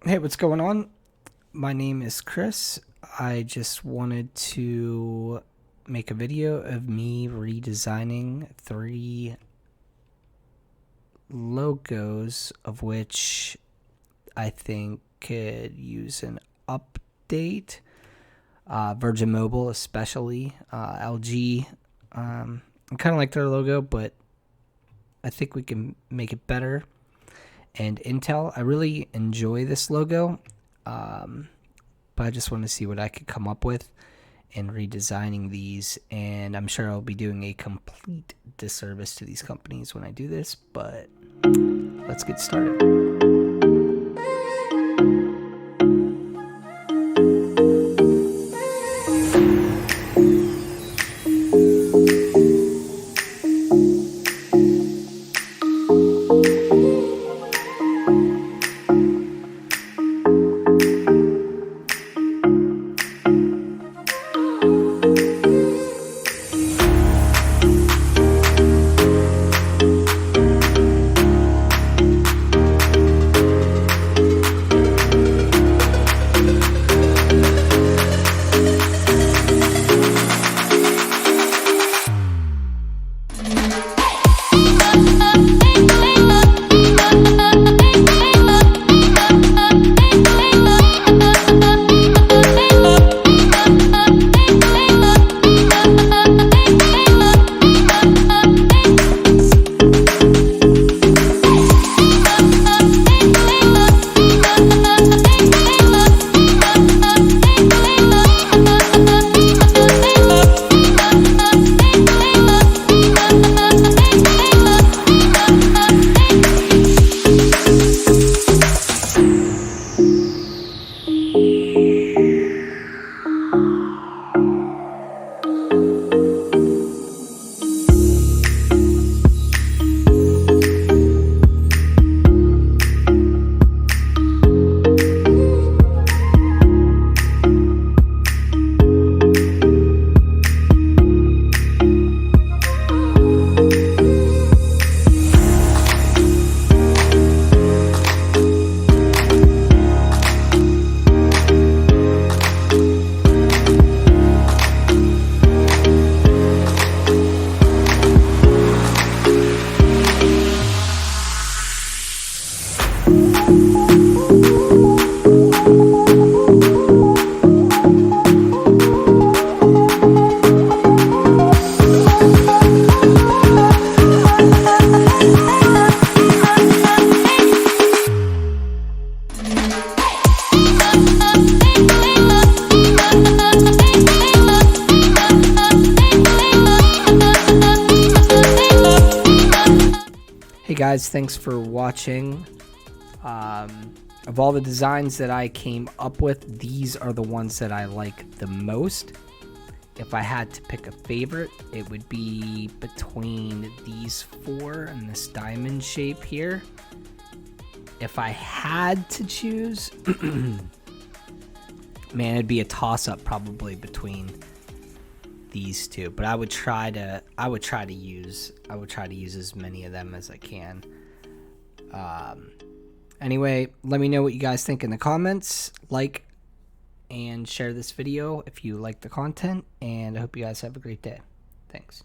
Hey, what's going on? My name is Chris. I just wanted to make a video of me redesigning 3 logos, of which I think could use an update. Virgin Mobile especially, LG. I kind of like their logo, but I think we can make it better. And Intel, I really enjoy this logo, but I just want to see what I could come up with in redesigning these, and I'm sure I'll be doing a complete disservice to these companies when I do this, but let's get started. Hey guys, thanks for watching. Of all the designs that I came up with, these are the ones that I like the most. If I had to pick a favorite, it would be between these 4 and this diamond shape here. If I had to choose, man, it'd be a toss-up probably between these 2, but I would try to use as many of them as I can. Anyway, let me know what you guys think in the comments. Like and share this video if you like the content, and I hope you guys have a great day. Thanks.